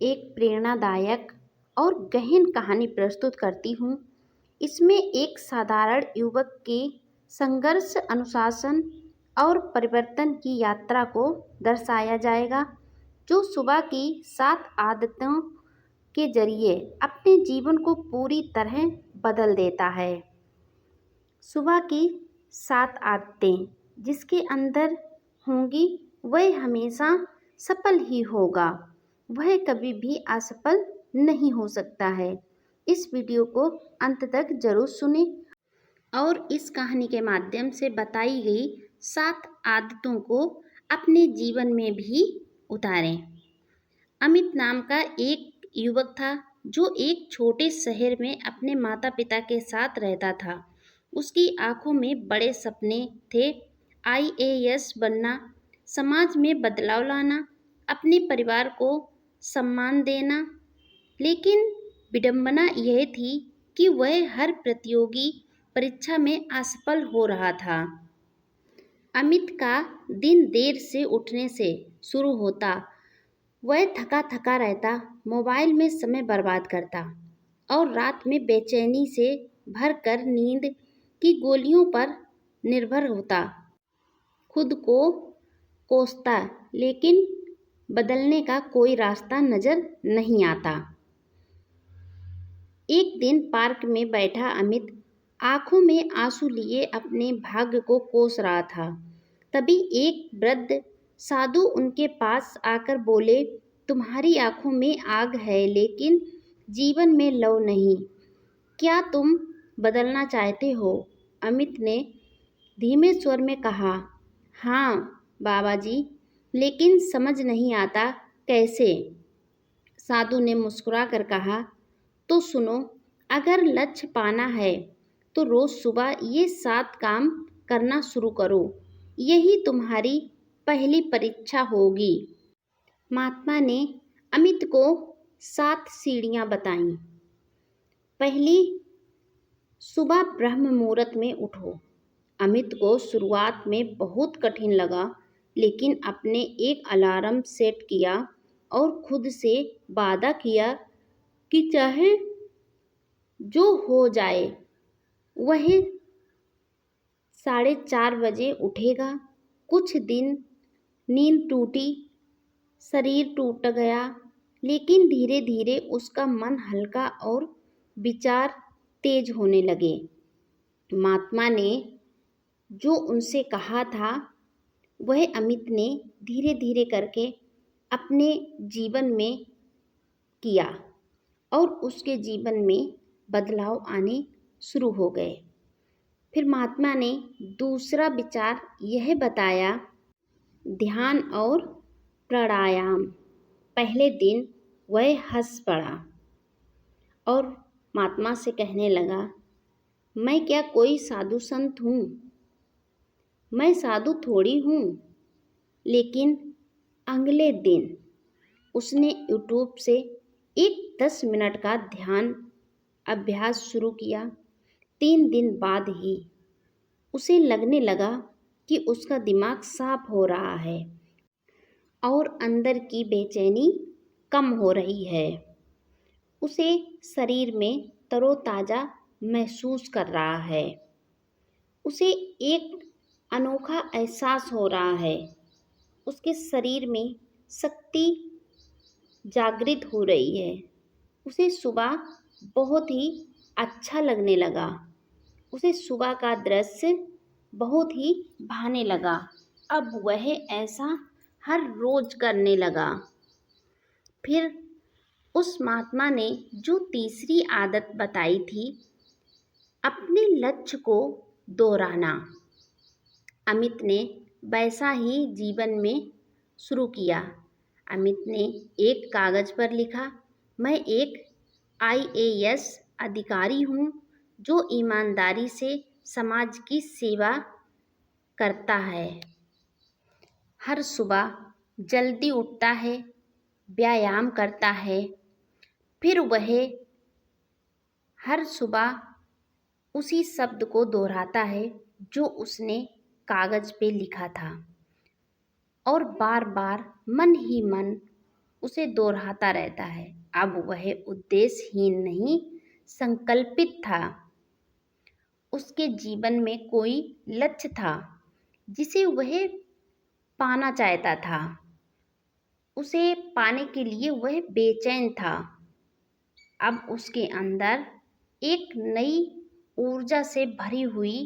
एक प्रेरणादायक और गहन कहानी प्रस्तुत करती हूँ। इसमें एक साधारण युवक के संघर्ष, अनुशासन और परिवर्तन की यात्रा को दर्शाया जाएगा, जो सुबह की 7 आदतों के जरिए अपने जीवन को पूरी तरह बदल देता है। सुबह की 7 आदतें जिसके अंदर होंगी वह हमेशा सफल ही होगा, वह कभी भी असफल नहीं हो सकता है। इस वीडियो को अंत तक जरूर सुनें और इस कहानी के माध्यम से बताई गई 7 आदतों को अपने जीवन में भी उतारें। अमित नाम का एक युवक था जो एक छोटे शहर में अपने माता पिता के साथ रहता था। उसकी आंखों में बड़े सपने थे, आईएएस बनना, समाज में बदलाव लाना, अपने परिवार को सम्मान देना। लेकिन विडंबना यह थी कि वह हर प्रतियोगी परीक्षा में असफल हो रहा था। अमित का दिन देर से उठने से शुरू होता। वह थका थका रहता, मोबाइल में समय बर्बाद करता और रात में बेचैनी से भरकर नींद की गोलियों पर निर्भर होता। खुद को कोसता, लेकिन बदलने का कोई रास्ता नजर नहीं आता। एक दिन पार्क में बैठा अमित आंखों में आंसू लिए अपने भाग्य को कोस रहा था। तभी एक वृद्ध साधु उनके पास आकर बोले, तुम्हारी आंखों में आग है लेकिन जीवन में लौ नहीं, क्या तुम बदलना चाहते हो? अमित ने धीमे स्वर में कहा, हाँ बाबा जी, लेकिन समझ नहीं आता कैसे। साधु ने मुस्कुरा कर कहा, तो सुनो, अगर लक्ष्य पाना है तो रोज सुबह ये 7 काम करना शुरू करो, यही तुम्हारी पहली परीक्षा होगी। महात्मा ने अमित को 7 सीढ़ियां बताईं। पहली, सुबह ब्रह्म मुहूर्त में उठो। अमित को शुरुआत में बहुत कठिन लगा, लेकिन अपने एक अलार्म सेट किया और खुद से वादा किया कि चाहे जो हो जाए वह 4:30 बजे उठेगा। कुछ दिन नींद टूटी, शरीर टूट गया, लेकिन धीरे धीरे उसका मन हल्का और विचार तेज होने लगे। महात्मा ने जो उनसे कहा था वह अमित ने धीरे धीरे करके अपने जीवन में किया और उसके जीवन में बदलाव आने शुरू हो गए। फिर महात्मा ने दूसरा विचार यह बताया, ध्यान और प्राणायाम। पहले दिन वह हंस पड़ा और महात्मा से कहने लगा, मैं क्या कोई साधु संत हूँ? मैं साधु थोड़ी हूँ। लेकिन अगले दिन उसने यूट्यूब से एक 10 मिनट का ध्यान अभ्यास शुरू किया। 3 दिन बाद ही उसे लगने लगा कि उसका दिमाग साफ हो रहा है और अंदर की बेचैनी कम हो रही है। उसे शरीर में तरोताजा महसूस कर रहा है। उसे एक अनोखा एहसास हो रहा है। उसके शरीर में शक्ति जागृत हो रही है। उसे सुबह बहुत ही अच्छा लगने लगा। उसे सुबह का दृश्य बहुत ही भाने लगा। अब वह ऐसा हर रोज करने लगा। फिर उस महात्मा ने जो तीसरी आदत बताई थी, अपने लक्ष्य को दोहराना। अमित ने वैसा ही जीवन में शुरू किया। अमित ने एक कागज पर लिखा, मैं एक आईएएस अधिकारी हूँ जो ईमानदारी से समाज की सेवा करता है। हर सुबह जल्दी उठता है, व्यायाम करता है। फिर वह हर सुबह उसी शब्द को दोहराता है जो उसने कागज पे लिखा था और बार बार मन ही मन उसे दोहराता रहता है। अब वह उद्देश्यहीन नहीं, संकल्पित था। उसके जीवन में कोई लक्ष्य था जिसे वह पाना चाहता था। उसे पाने के लिए वह बेचैन था। अब उसके अंदर एक नई ऊर्जा से भरी हुई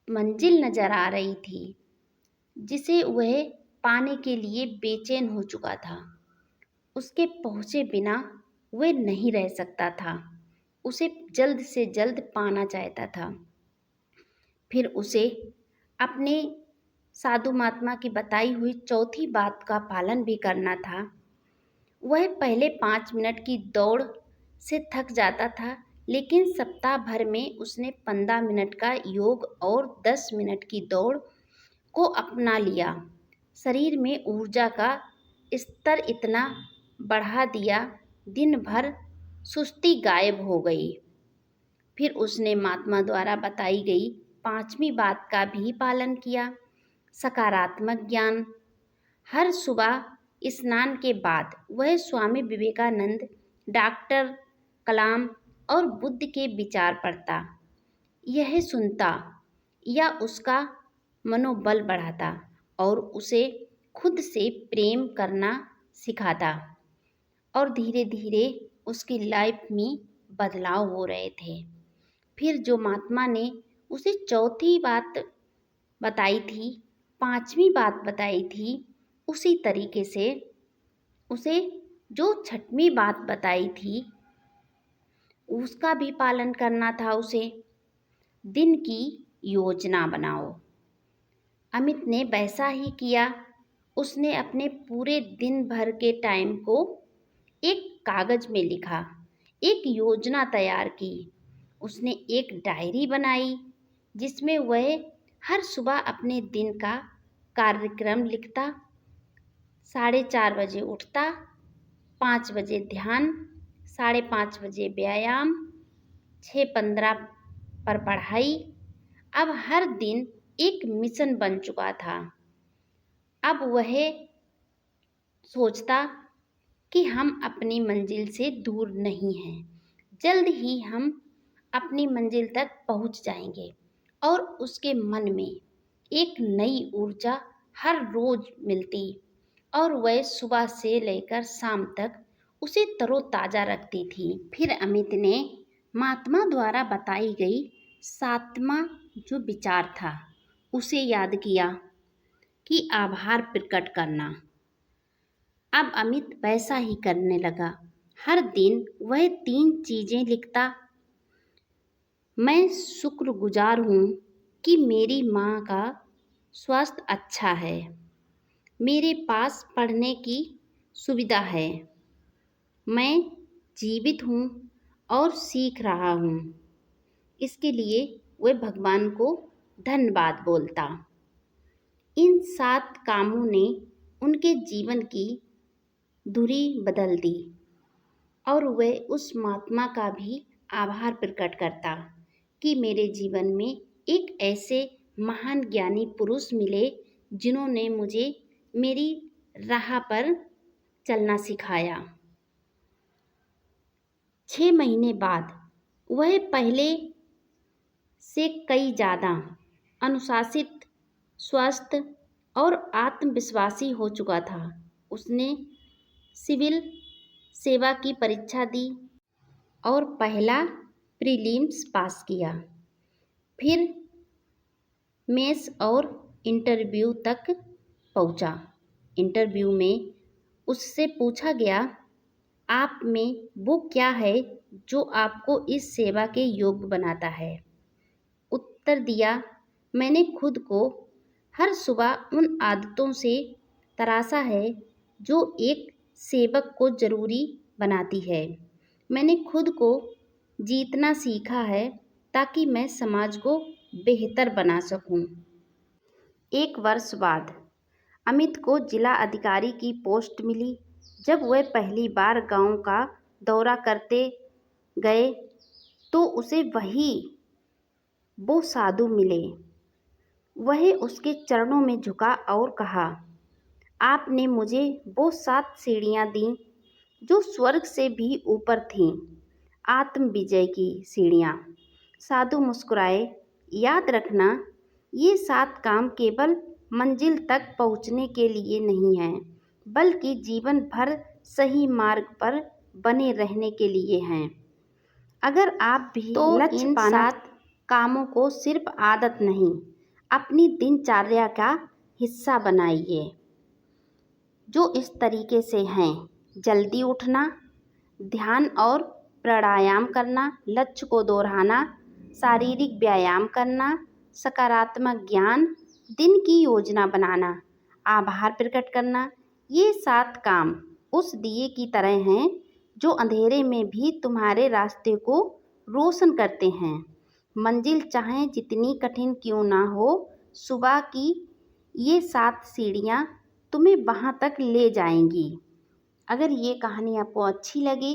मंजिल नजर आ रही थी, जिसे वह पाने के लिए बेचैन हो चुका था। उसके पहुंचे बिना वह नहीं रह सकता था। उसे जल्द से जल्द पाना चाहता था। फिर उसे अपने साधु महात्मा की बताई हुई चौथी बात का पालन भी करना था। वह पहले 5 मिनट की दौड़ से थक जाता था, लेकिन सप्ताह भर में उसने 15 मिनट का योग और 10 मिनट की दौड़ को अपना लिया। शरीर में ऊर्जा का स्तर इतना बढ़ा दिया, दिन भर सुस्ती गायब हो गई। फिर उसने महात्मा द्वारा बताई गई 5वीं बात का भी पालन किया, सकारात्मक ज्ञान। हर सुबह स्नान के बाद वह स्वामी विवेकानंद, डॉक्टर कलाम और बुद्ध के विचार पढ़ता। यह सुनता या उसका मनोबल बढ़ाता और उसे खुद से प्रेम करना सिखाता। और धीरे धीरे उसकी लाइफ में बदलाव हो रहे थे। फिर जो महात्मा ने उसे चौथी बात बताई थी, 5वीं बात बताई थी, उसी तरीके से उसे जो 6वीं बात बताई थी उसका भी पालन करना था। उसे दिन की योजना बनाओ। अमित ने वैसा ही किया। उसने अपने पूरे दिन भर के टाइम को एक कागज में लिखा, एक योजना तैयार की। उसने एक डायरी बनाई जिसमें वह हर सुबह अपने दिन का कार्यक्रम लिखता। 4:30 बजे उठता, 5 बजे ध्यान, 5:30 बजे व्यायाम, 6:15 पर पढ़ाई। अब हर दिन एक मिशन बन चुका था। अब वह सोचता कि हम अपनी मंजिल से दूर नहीं हैं। जल्द ही हम अपनी मंजिल तक पहुंच जाएंगे। और उसके मन में एक नई ऊर्जा हर रोज मिलती और वह सुबह से लेकर शाम तक उसे तरोताजा रखती थी। फिर अमित ने महात्मा द्वारा बताई गई 7वां जो विचार था उसे याद किया कि आभार प्रकट करना। अब अमित वैसा ही करने लगा। हर दिन वह 3 चीजें लिखता। मैं शुक्रगुजार हूँ कि मेरी माँ का स्वास्थ्य अच्छा है, मेरे पास पढ़ने की सुविधा है, मैं जीवित हूँ और सीख रहा हूँ। इसके लिए वह भगवान को धन्यवाद बोलता। इन 7 कामों ने उनके जीवन की धुरी बदल दी और वह उस महात्मा का भी आभार प्रकट करता कि मेरे जीवन में एक ऐसे महान ज्ञानी पुरुष मिले जिन्होंने मुझे मेरी राह पर चलना सिखाया। 6 महीने बाद वह पहले से कई ज़्यादा अनुशासित, स्वस्थ और आत्मविश्वासी हो चुका था। उसने सिविल सेवा की परीक्षा दी और पहला प्रीलिम्स पास किया। फिर मेंस और इंटरव्यू तक पहुंचा। इंटरव्यू में उससे पूछा गया, आप में वो क्या है जो आपको इस सेवा के योग्य बनाता है? उत्तर दिया, मैंने खुद को हर सुबह उन आदतों से तराशा है जो एक सेवक को जरूरी बनाती है। मैंने खुद को जीतना सीखा है ताकि मैं समाज को बेहतर बना सकूं। 1 वर्ष बाद अमित को जिला अधिकारी की पोस्ट मिली। जब वह पहली बार गांव का दौरा करते गए तो उसे वो साधु मिले। वह उसके चरणों में झुका और कहा, आपने मुझे वो 7 सीढ़ियाँ दीं जो स्वर्ग से भी ऊपर थीं, आत्म विजय की सीढ़ियाँ। साधु मुस्कुराए, याद रखना, ये 7 काम केवल मंजिल तक पहुँचने के लिए नहीं हैं, बल्कि जीवन भर सही मार्ग पर बने रहने के लिए हैं। अगर आप भी तो लक्ष्य इन पाना 7 कामों को सिर्फ आदत नहीं, अपनी दिनचर्या का हिस्सा बनाइए, जो इस तरीके से हैं: जल्दी उठना, ध्यान और प्राणायाम करना, लक्ष्य को दोहराना, शारीरिक व्यायाम करना, सकारात्मक ज्ञान, दिन की योजना बनाना, आभार प्रकट करना। ये 7 काम उस दिए की तरह हैं जो अंधेरे में भी तुम्हारे रास्ते को रोशन करते हैं। मंजिल चाहे जितनी कठिन क्यों ना हो, सुबह की ये 7 सीढ़ियाँ तुम्हें वहाँ तक ले जाएंगी। अगर ये कहानी आपको अच्छी लगे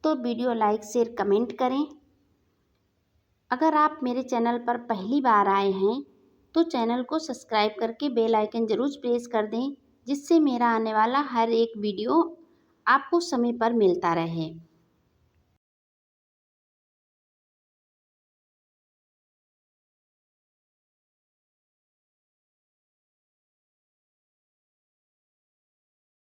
तो वीडियो लाइक शेयर कमेंट करें। अगर आप मेरे चैनल पर पहली बार आए हैं तो चैनल को सब्सक्राइब करके बेल आइकन ज़रूर प्रेस कर दें, जिससे मेरा आने वाला हर एक वीडियो आपको समय पर मिलता रहे।